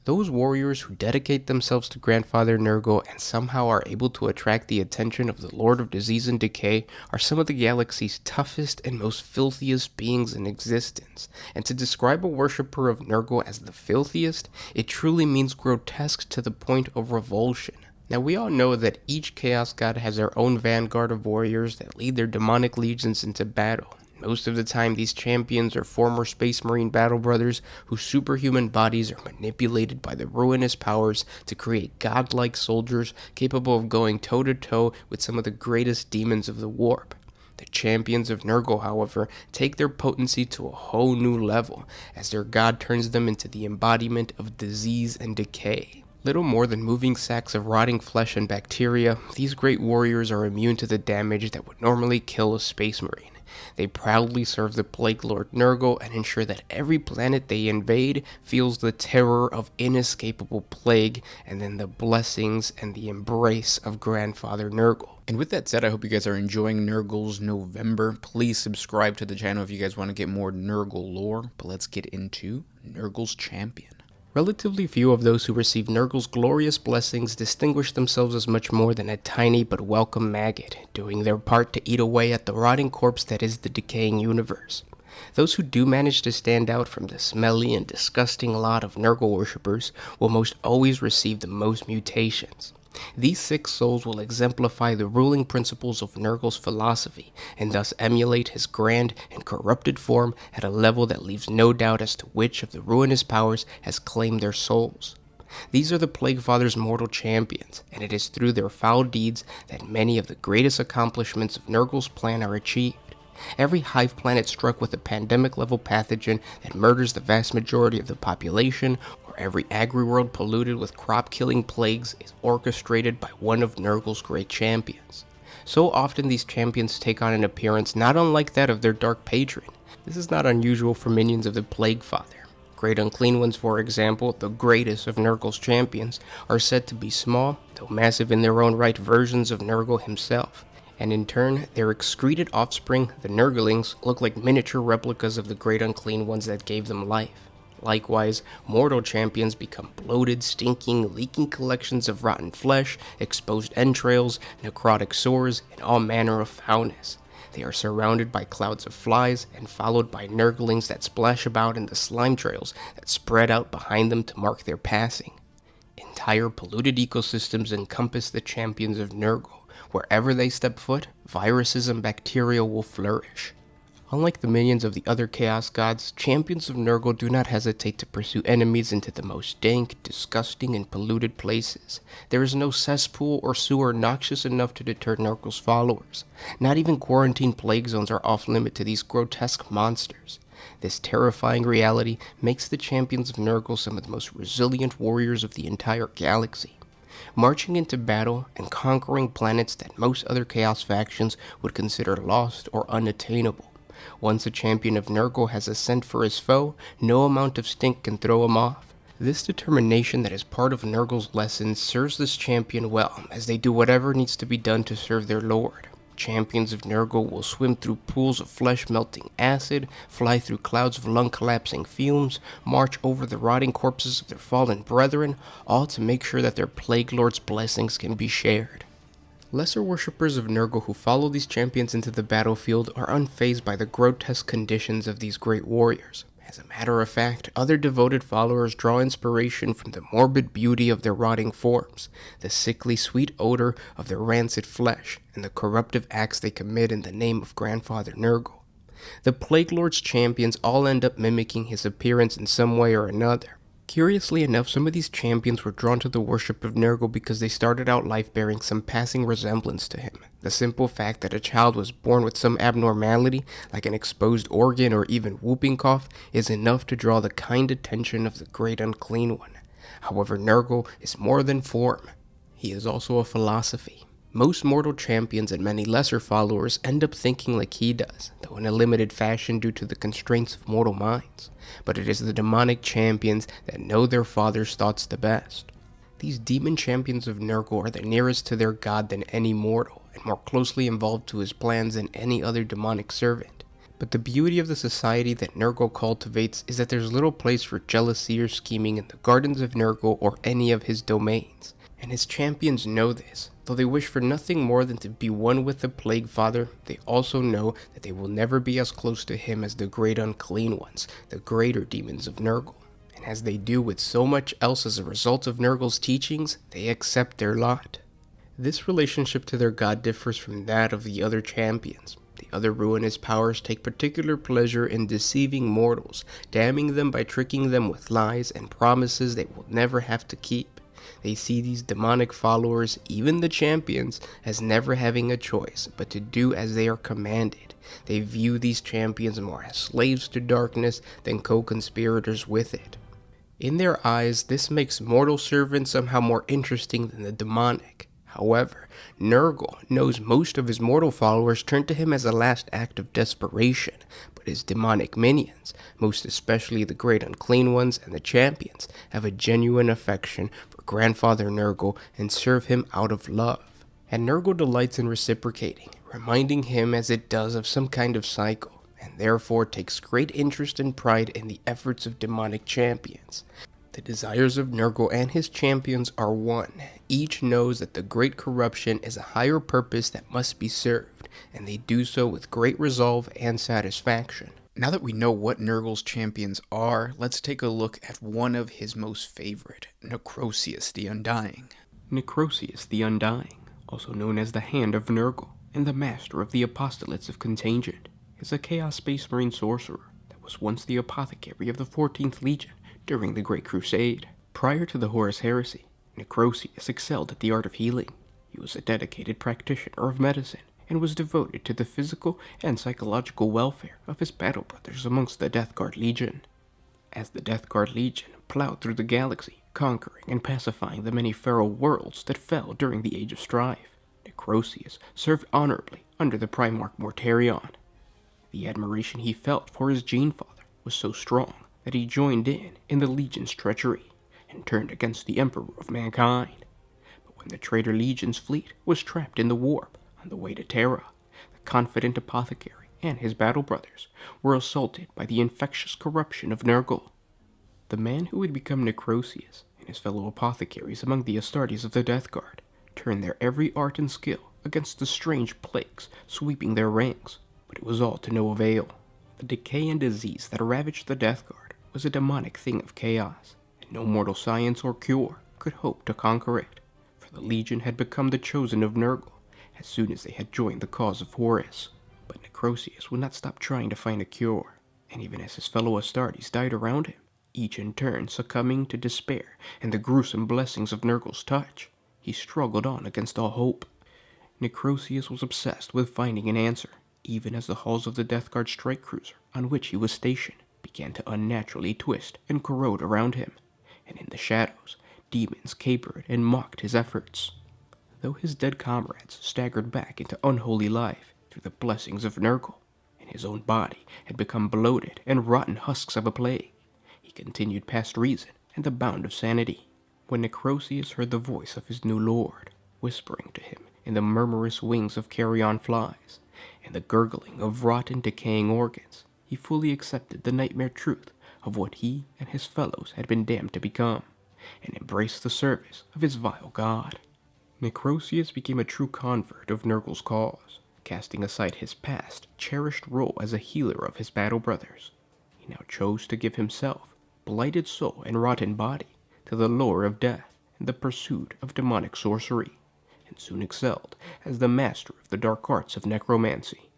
Those warriors who dedicate themselves to Grandfather Nurgle and somehow are able to attract the attention of the Lord of Disease and Decay are some of the galaxy's toughest and most filthiest beings in existence. And to describe a worshipper of Nurgle as the filthiest, it truly means grotesque to the point of revulsion. Now we all know that each Chaos God has their own vanguard of warriors that lead their demonic legions into battle. Most of the time, these champions are former Space Marine battle brothers whose superhuman bodies are manipulated by the ruinous powers to create godlike soldiers capable of going toe-to-toe with some of the greatest demons of the warp. The champions of Nurgle, however, take their potency to a whole new level, as their god turns them into the embodiment of disease and decay. Little more than moving sacks of rotting flesh and bacteria, these great warriors are immune to the damage that would normally kill a Space Marine. They proudly serve the Plague Lord Nurgle and ensure that every planet they invade feels the terror of inescapable plague and then the blessings and the embrace of Grandfather Nurgle. And with that said, I hope you guys are enjoying Nurgle's November. Please subscribe to the channel if you guys want to get more Nurgle lore, but let's get into Nurgle's champion. Relatively few of those who receive Nurgle's glorious blessings distinguish themselves as much more than a tiny but welcome maggot, doing their part to eat away at the rotting corpse that is the decaying universe. Those who do manage to stand out from the smelly and disgusting lot of Nurgle worshippers will most always receive the most mutations. These 6 souls will exemplify the ruling principles of Nurgle's philosophy, and thus emulate his grand and corrupted form at a level that leaves no doubt as to which of the ruinous powers has claimed their souls. These are the Plague Father's mortal champions, and it is through their foul deeds that many of the greatest accomplishments of Nurgle's plan are achieved. Every hive planet struck with a pandemic-level pathogen that murders the vast majority of the population, or every agri-world polluted with crop-killing plagues, is orchestrated by one of Nurgle's great champions. So often these champions take on an appearance not unlike that of their dark patron. This is not unusual for minions of the Plague Father. Great Unclean Ones, for example, the greatest of Nurgle's champions, are said to be small, though massive in their own right, versions of Nurgle himself. And in turn, their excreted offspring, the Nurglings, look like miniature replicas of the Great Unclean Ones that gave them life. Likewise, mortal champions become bloated, stinking, leaking collections of rotten flesh, exposed entrails, necrotic sores, and all manner of foulness. They are surrounded by clouds of flies and followed by Nurglings that splash about in the slime trails that spread out behind them to mark their passing. Entire polluted ecosystems encompass the champions of Nurgle. Wherever they step foot, viruses and bacteria will flourish. Unlike the minions of the other Chaos Gods, champions of Nurgle do not hesitate to pursue enemies into the most dank, disgusting, and polluted places. There is no cesspool or sewer noxious enough to deter Nurgle's followers. Not even quarantine plague zones are off-limit to these grotesque monsters. This terrifying reality makes the champions of Nurgle some of the most resilient warriors of the entire galaxy. Marching into battle and conquering planets that most other Chaos factions would consider lost or unattainable. Once a champion of Nurgle has a scent for his foe, no amount of stink can throw him off. This determination that is part of Nurgle's lessons serves this champion well, as they do whatever needs to be done to serve their lord. Champions of Nurgle will swim through pools of flesh-melting acid, fly through clouds of lung-collapsing fumes, march over the rotting corpses of their fallen brethren, all to make sure that their Plague Lord's blessings can be shared. Lesser worshippers of Nurgle who follow these champions into the battlefield are unfazed by the grotesque conditions of these great warriors. As a matter of fact, other devoted followers draw inspiration from the morbid beauty of their rotting forms, the sickly sweet odor of their rancid flesh, and the corruptive acts they commit in the name of Grandfather Nurgle. The Plague Lord's champions all end up mimicking his appearance in some way or another. Curiously enough, some of these champions were drawn to the worship of Nurgle because they started out life bearing some passing resemblance to him. The simple fact that a child was born with some abnormality, like an exposed organ or even whooping cough, is enough to draw the kind attention of the Great Unclean One. However, Nurgle is more than form. He is also a philosophy. Most mortal champions and many lesser followers end up thinking like he does, though in a limited fashion due to the constraints of mortal minds. But it is the demonic champions that know their father's thoughts the best. These demon champions of Nurgle are the nearest to their god than any mortal, and more closely involved to his plans than any other demonic servant. But the beauty of the society that Nurgle cultivates is that there's little place for jealousy or scheming in the gardens of Nurgle or any of his domains. And his champions know this. Though they wish for nothing more than to be one with the Plague Father, they also know that they will never be as close to him as the great unclean ones, the greater demons of Nurgle. And as they do with so much else as a result of Nurgle's teachings, they accept their lot. This relationship to their god differs from that of the other champions. The other ruinous powers take particular pleasure in deceiving mortals, damning them by tricking them with lies and promises they will never have to keep. They see these demonic followers, even the champions, as never having a choice but to do as they are commanded. They view these champions more as slaves to darkness than co-conspirators with it. In their eyes, this makes mortal servants somehow more interesting than the demonic. However, Nurgle knows most of his mortal followers turn to him as a last act of desperation, but his demonic minions, most especially the great unclean ones and the champions, have a genuine affection for Grandfather Nurgle and serve him out of love. And Nurgle delights in reciprocating, reminding him as it does of some kind of cycle, and therefore takes great interest and pride in the efforts of demonic champions. The desires of Nurgle and his champions are one. Each knows that the great corruption is a higher purpose that must be served, and they do so with great resolve and satisfaction. Now that we know what Nurgle's champions are, let's take a look at one of his most favorite, Necrosius the Undying. Necrosius the Undying, also known as the Hand of Nurgle, and the Master of the Apostolates of Contagion, is a Chaos Space Marine sorcerer that was once the apothecary of the 14th Legion during the Great Crusade. Prior to the Horus Heresy, Necrosius excelled at the art of healing. He was a dedicated practitioner of medicine and was devoted to the physical and psychological welfare of his battle brothers amongst the Death Guard Legion. As the Death Guard Legion plowed through the galaxy, conquering and pacifying the many feral worlds that fell during the Age of Strife, Necrosius served honorably under the Primarch Mortarion. The admiration he felt for his Gene Father was so strong that he joined in the Legion's treachery and turned against the Emperor of mankind. But when the traitor Legion's fleet was trapped in the warp on the way to Terra, the confident apothecary and his battle brothers were assaulted by the infectious corruption of Nurgle. The man who would become Necrosius and his fellow apothecaries among the Astartes of the Death Guard turned their every art and skill against the strange plagues sweeping their ranks, but it was all to no avail. The decay and disease that ravaged the Death Guard was a demonic thing of chaos, and no mortal science or cure could hope to conquer it, for the Legion had become the chosen of Nurgle as soon as they had joined the cause of Horus. But Necrosius would not stop trying to find a cure, and even as his fellow Astartes died around him, each in turn succumbing to despair and the gruesome blessings of Nurgle's touch, he struggled on against all hope. Necrosius was obsessed with finding an answer, even as the hulls of the Death Guard strike cruiser on which he was stationed began to unnaturally twist and corrode around him, and in the shadows, demons capered and mocked his efforts. Though his dead comrades staggered back into unholy life through the blessings of Nurgle, and his own body had become bloated and rotten husks of a plague, he continued past reason and the bound of sanity. When Necrosius heard the voice of his new lord, whispering to him in the murmurous wings of carrion flies, and the gurgling of rotten, decaying organs, he fully accepted the nightmare truth of what he and his fellows had been damned to become, and embraced the service of his vile god. Necrosius became a true convert of Nurgle's cause, casting aside his past, cherished role as a healer of his battle brothers. He now chose to give himself, blighted soul and rotten body, to the lure of death and the pursuit of demonic sorcery, and soon excelled as the master of the dark arts of necromancy.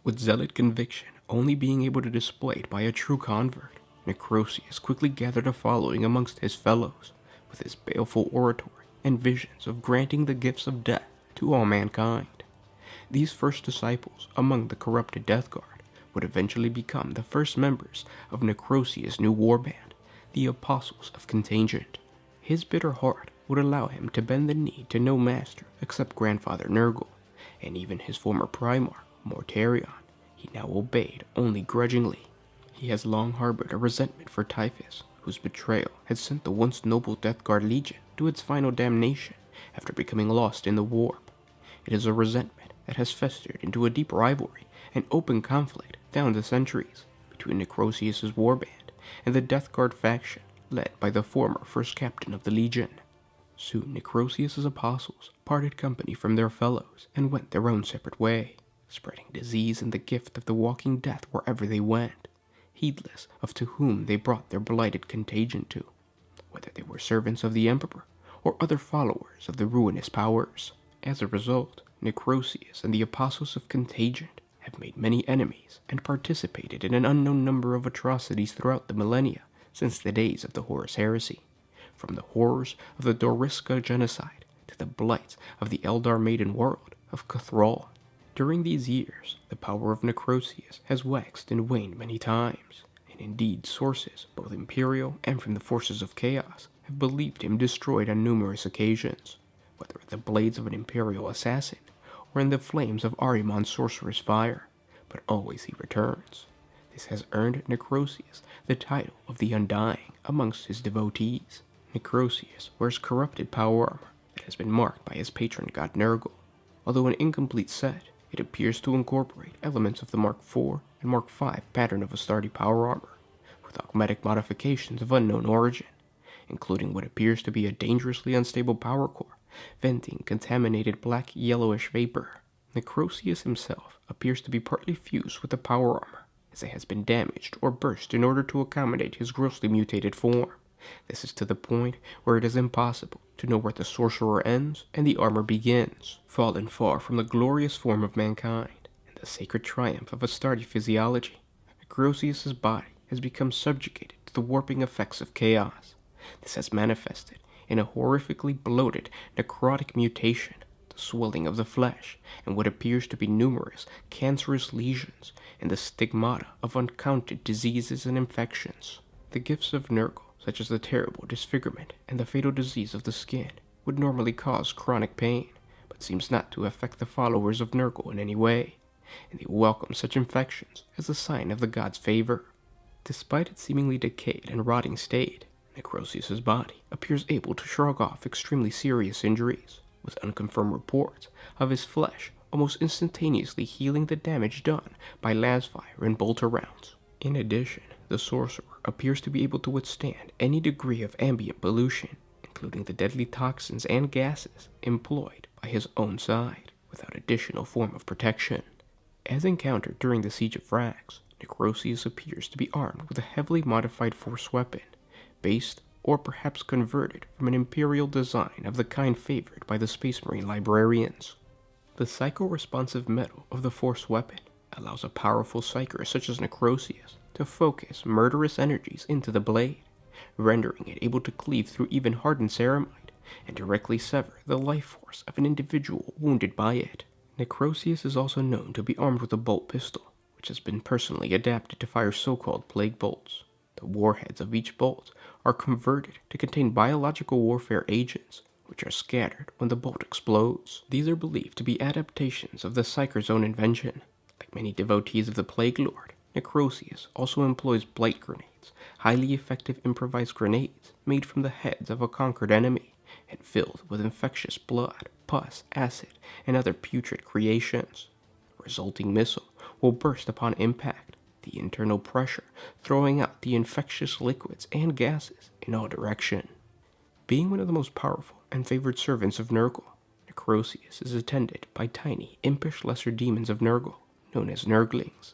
With zealot conviction only being able to display by a true convert, Necrosius quickly gathered a following amongst his fellows, with his baleful oratory and visions of granting the gifts of death to all mankind. These first disciples among the corrupted Death Guard would eventually become the first members of Necrosius' new warband, the Apostles of Contagion. His bitter heart would allow him to bend the knee to no master except Grandfather Nurgle, and even his former Primarch, Mortarion, he now obeyed only grudgingly. He has long harbored a resentment for Typhus, whose betrayal had sent the once noble Death Guard Legion to its final damnation after becoming lost in the warp. It is a resentment that has festered into a deep rivalry and open conflict down the centuries between Necrosius' warband and the Death Guard faction led by the former first captain of the Legion. Soon Necrosius' apostles parted company from their fellows and went their own separate way, spreading disease and the gift of the walking death wherever they went, heedless of to whom they brought their blighted contagion to, whether they were servants of the Emperor or other followers of the ruinous powers. As a result, Necrosius and the Apostles of Contagion have made many enemies and participated in an unknown number of atrocities throughout the millennia since the days of the Horus Heresy, from the horrors of the Doriska genocide to the blights of the Eldar Maiden world of Cathral. During these years, the power of Necrosius has waxed and waned many times, and indeed sources, both imperial and from the forces of chaos, have believed him destroyed on numerous occasions, whether at the blades of an imperial assassin or in the flames of Ahriman's sorcerous fire, but always he returns. This has earned Necrosius the title of the Undying amongst his devotees. Necrosius wears corrupted power armor that has been marked by his patron god Nurgle. Although an incomplete set, it appears to incorporate elements of the Mark IV and Mark V pattern of Astartes power armor, with augmetic modifications of unknown origin, including what appears to be a dangerously unstable power core, venting contaminated black-yellowish vapor. Necrosius himself appears to be partly fused with the power armor, as it has been damaged or burst in order to accommodate his grossly mutated form. This is to the point where it is impossible to know where the sorcerer ends and the armor begins, fallen far from the glorious form of mankind and the sacred triumph of Astartes physiology. Necrosius' body has become subjugated to the warping effects of chaos. This has manifested in a horrifically bloated necrotic mutation, the swelling of the flesh, and what appears to be numerous cancerous lesions and the stigmata of uncounted diseases and infections. The gifts of Nurgle, such as the terrible disfigurement and the fatal disease of the skin, would normally cause chronic pain, but seems not to affect the followers of Nurgle in any way, and they welcome such infections as a sign of the god's favor. Despite its seemingly decayed and rotting state, Necrosius' body appears able to shrug off extremely serious injuries, with unconfirmed reports of his flesh almost instantaneously healing the damage done by lasfire and bolter rounds. In addition, the sorcerer appears to be able to withstand any degree of ambient pollution, including the deadly toxins and gases employed by his own side, without additional form of protection. As encountered during the Siege of Vrax, Necrosius appears to be armed with a heavily modified force weapon, based or perhaps converted from an imperial design of the kind favored by the Space Marine librarians. The psycho-responsive metal of the force weapon allows a powerful psyker such as Necrosius to focus murderous energies into the blade, rendering it able to cleave through even hardened ceramide and directly sever the life force of an individual wounded by it. Necrosius is also known to be armed with a bolt pistol, which has been personally adapted to fire so-called plague bolts. The warheads of each bolt are converted to contain biological warfare agents, which are scattered when the bolt explodes. These are believed to be adaptations of the Psyker's own invention. Like many devotees of the Plague Lord, Necrosius also employs blight grenades, highly effective improvised grenades made from the heads of a conquered enemy and filled with infectious blood, pus, acid, and other putrid creations. The resulting missile will burst upon impact, the internal pressure throwing out the infectious liquids and gases in all directions. Being one of the most powerful and favored servants of Nurgle, Necrosius is attended by tiny, impish lesser demons of Nurgle, known as Nurglings.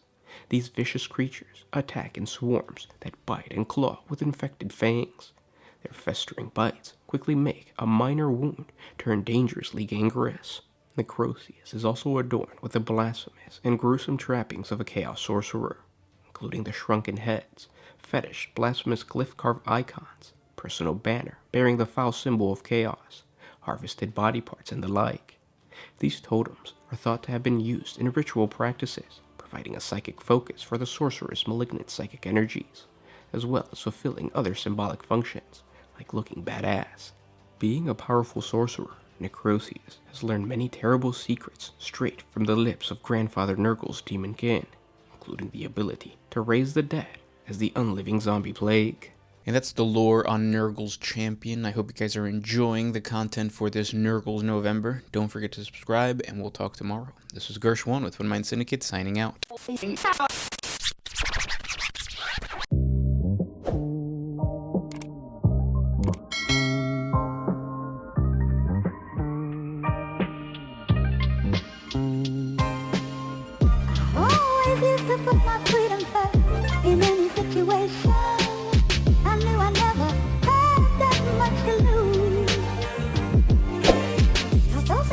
These vicious creatures attack in swarms that bite and claw with infected fangs. Their festering bites quickly make a minor wound turn dangerously gangrenous. Necrosius is also adorned with the blasphemous and gruesome trappings of a chaos sorcerer, including the shrunken heads, fetish blasphemous glyph-carved icons, personal banner bearing the foul symbol of chaos, harvested body parts, and the like. These totems are thought to have been used in ritual practices, providing a psychic focus for the sorcerer's malignant psychic energies, as well as fulfilling other symbolic functions, like looking badass. Being a powerful sorcerer, Necrosius has learned many terrible secrets straight from the lips of Grandfather Nurgle's demon kin, including the ability to raise the dead as the unliving zombie plague. And that's the lore on Nurgle's champion. I hope you guys are enjoying the content for this Nurgle's November. Don't forget to subscribe, and we'll talk tomorrow. This was Gersh1 with One Mind Syndicate signing out. put my freedom first in any situation.